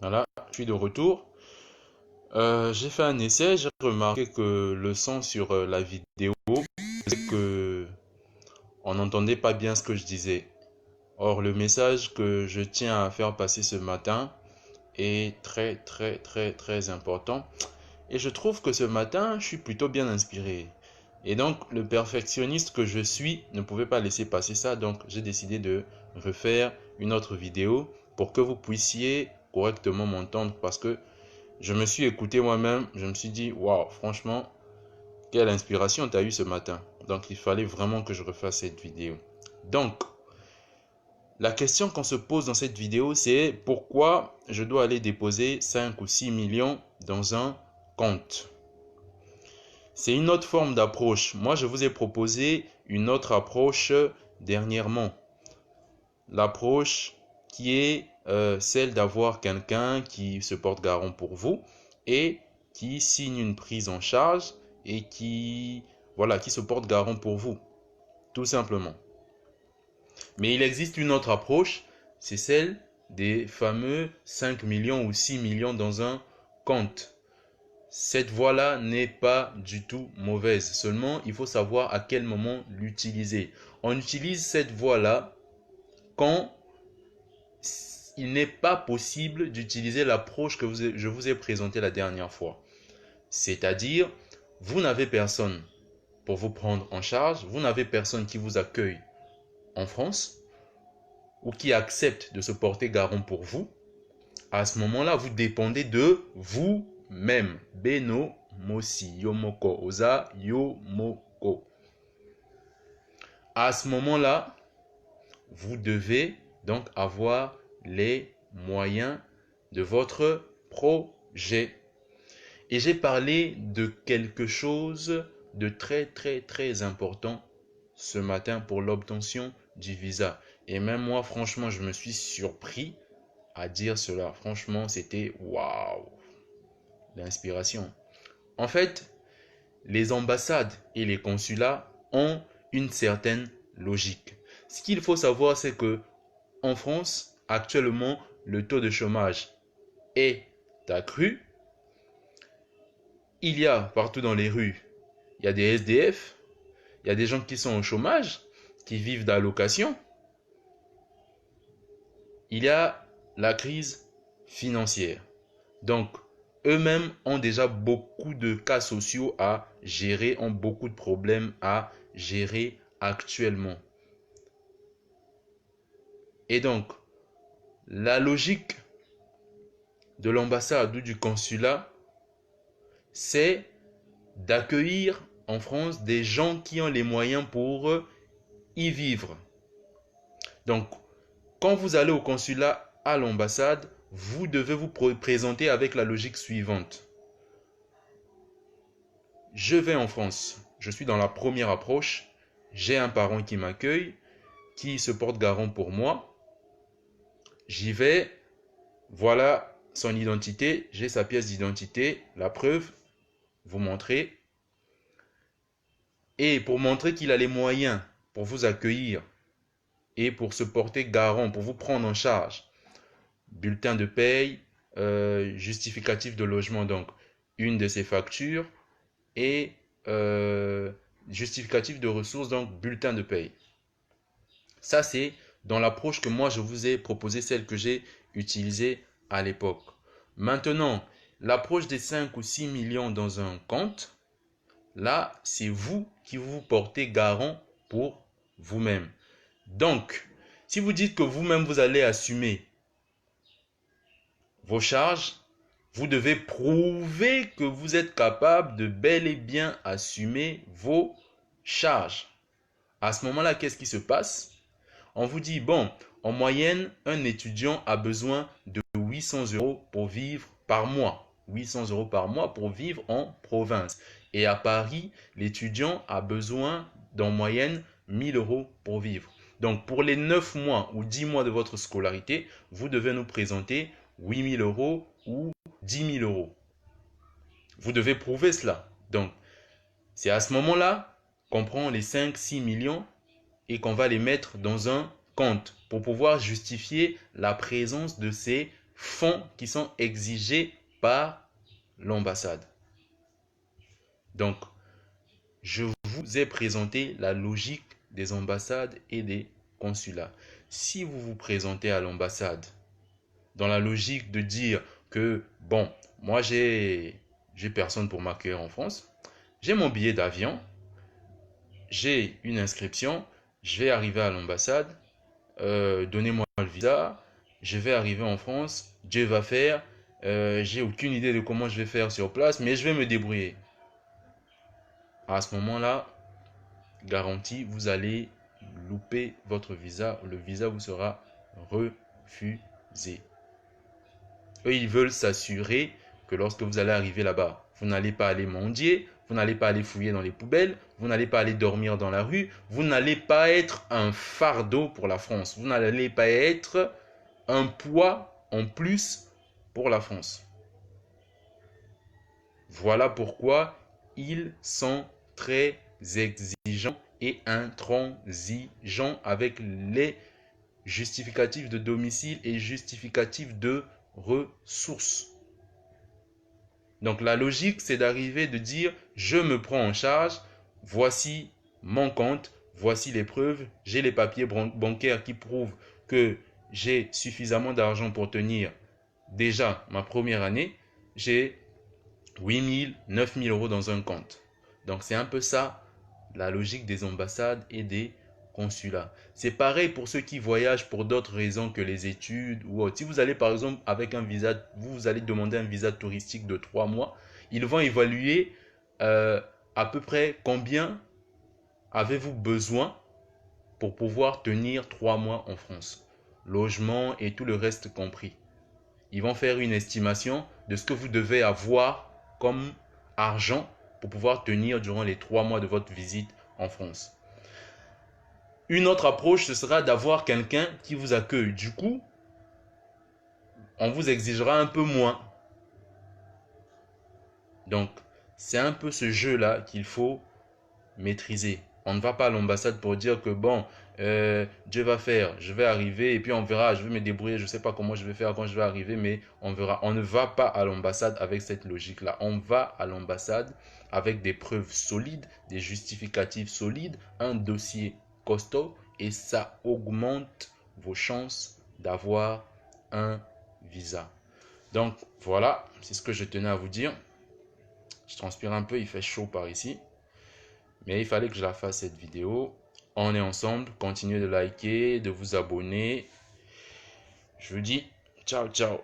Voilà, je suis de retour. J'ai fait un essai, j'ai remarqué que le son sur la vidéo, c'est que on n'entendait pas bien ce que je disais. Or, le message que je tiens à faire passer ce matin est très important. Et je trouve que ce matin, je suis plutôt bien inspiré. Et donc, le perfectionniste que je suis ne pouvait pas laisser passer ça. Donc, j'ai décidé de refaire une autre vidéo pour que vous puissiez correctement m'entendre. Parce que je me suis écouté moi-même. Je me suis dit, waouh, franchement, quelle inspiration tu as eu ce matin. Donc, il fallait vraiment que je refasse cette vidéo. Donc, la question qu'on se pose dans cette vidéo, c'est pourquoi je dois aller déposer 5 ou 6 millions dans un compte. C'est une autre forme d'approche. Moi, je vous ai proposé une autre approche dernièrement. L'approche qui est celle d'avoir quelqu'un qui se porte garant pour vous et qui signe une prise en charge et qui se porte garant pour vous, tout simplement. Mais il existe une autre approche, c'est celle des fameux 5 millions ou 6 millions dans un compte. Cette voie-là n'est pas du tout mauvaise. Seulement, il faut savoir à quel moment l'utiliser. On utilise cette voie-là quand il n'est pas possible d'utiliser l'approche que je vous ai présentée la dernière fois. C'est-à-dire, vous n'avez personne pour vous prendre en charge, vous n'avez personne qui vous accueille en France ou qui accepte de se porter garant pour vous. À ce moment-là, vous dépendez de vous-même. Beno Mosi Yomoko Oza Yomoko. À ce moment-là, vous devez donc avoir les moyens de votre projet. Et j'ai parlé de quelque chose de très important ce matin pour l'obtention du visa. Et même moi, franchement, je me suis surpris à dire cela. Franchement, c'était waouh, l'inspiration. En fait, les ambassades et les consulats ont une certaine logique. Ce qu'il faut savoir, c'est que en France, actuellement, le taux de chômage est accru. Il y a partout dans les rues, il y a des SDF, il y a des gens qui sont au chômage, qui vivent d'allocations. Il y a la crise financière. Donc, eux-mêmes ont déjà beaucoup de cas sociaux à gérer, ont beaucoup de problèmes à gérer actuellement. Et donc, la logique de l'ambassade ou du consulat, c'est d'accueillir en France des gens qui ont les moyens pour y vivre. Donc, quand vous allez au consulat, à l'ambassade, vous devez vous présenter avec la logique suivante. Je vais en France, je suis dans la première approche, j'ai un parent qui m'accueille, qui se porte garant pour moi. J'y vais, voilà son identité, j'ai sa pièce d'identité, la preuve, vous montrez. Et pour montrer qu'il a les moyens pour vous accueillir et pour se porter garant, pour vous prendre en charge, bulletin de paye, justificatif de logement, donc une de ses factures, et justificatif de ressources, donc bulletin de paye. Ça, c'est dans l'approche que moi, je vous ai proposé, celle que j'ai utilisée à l'époque. Maintenant, l'approche des 5 ou 6 millions dans un compte, là, c'est vous qui vous portez garant pour vous-même. Donc, si vous dites que vous-même, vous allez assumer vos charges, vous devez prouver que vous êtes capable de bel et bien assumer vos charges. À ce moment-là, qu'est-ce qui se passe? On vous dit, bon, en moyenne, un étudiant a besoin de 800 € pour vivre par mois. 800 € par mois pour vivre en province. Et à Paris, l'étudiant a besoin d'en moyenne 1000 € pour vivre. Donc, pour les 9 mois ou 10 mois de votre scolarité, vous devez nous présenter 8 000 € ou 10 000 €. Vous devez prouver cela. Donc, c'est à ce moment-là qu'on prend les 5-6 millions et qu'on va les mettre dans un compte pour pouvoir justifier la présence de ces fonds qui sont exigés par l'ambassade. Donc, je vous ai présenté la logique des ambassades et des consulats. Si vous vous présentez à l'ambassade dans la logique de dire que, bon, moi j'ai personne pour m'accueillir en France, j'ai mon billet d'avion, j'ai une inscription, je vais arriver à l'ambassade, donnez-moi le visa, je vais arriver en France, Dieu va faire, j'ai aucune idée de comment je vais faire sur place, mais je vais me débrouiller. À ce moment-là, garantie, vous allez louper votre visa, le visa vous sera refusé. Eux, ils veulent s'assurer que lorsque vous allez arriver là-bas, vous n'allez pas aller mendier, vous n'allez pas aller fouiller dans les poubelles, vous n'allez pas aller dormir dans la rue, vous n'allez pas être un fardeau pour la France, vous n'allez pas être un poids en plus pour la France. Voilà pourquoi ils sont très exigeants et intransigeants avec les justificatifs de domicile et justificatifs de ressources. Donc la logique, c'est d'arriver de dire, je me prends en charge, voici mon compte, voici les preuves, j'ai les papiers bancaires qui prouvent que j'ai suffisamment d'argent pour tenir déjà ma première année, j'ai 8 000, 9 000 euros dans un compte. Donc c'est un peu ça la logique des ambassades et des consulats. C'est pareil pour ceux qui voyagent pour d'autres raisons que les études ou autre. Si vous allez par exemple avec un visa, vous allez demander un visa touristique de 3 mois, ils vont évaluer à peu près combien avez-vous besoin pour pouvoir tenir 3 mois en France. Logement et tout le reste compris. Ils vont faire une estimation de ce que vous devez avoir comme argent pour pouvoir tenir durant les 3 mois de votre visite en France. Une autre approche, ce sera d'avoir quelqu'un qui vous accueille. Du coup, on vous exigera un peu moins. Donc, c'est un peu ce jeu-là qu'il faut maîtriser. On ne va pas à l'ambassade pour dire que bon, Dieu va faire, je vais arriver et puis on verra, je vais me débrouiller, je ne sais pas comment je vais faire quand je vais arriver, mais on verra. On ne va pas à l'ambassade avec cette logique-là. On va à l'ambassade avec des preuves solides, des justificatifs solides, un dossier costaud et ça augmente vos chances d'avoir un visa. Donc voilà, c'est ce que je tenais à vous dire. Je transpire un peu, il fait chaud par ici. Mais il fallait que je la fasse cette vidéo. On est ensemble. Continuez de liker, de vous abonner. Je vous dis ciao, ciao.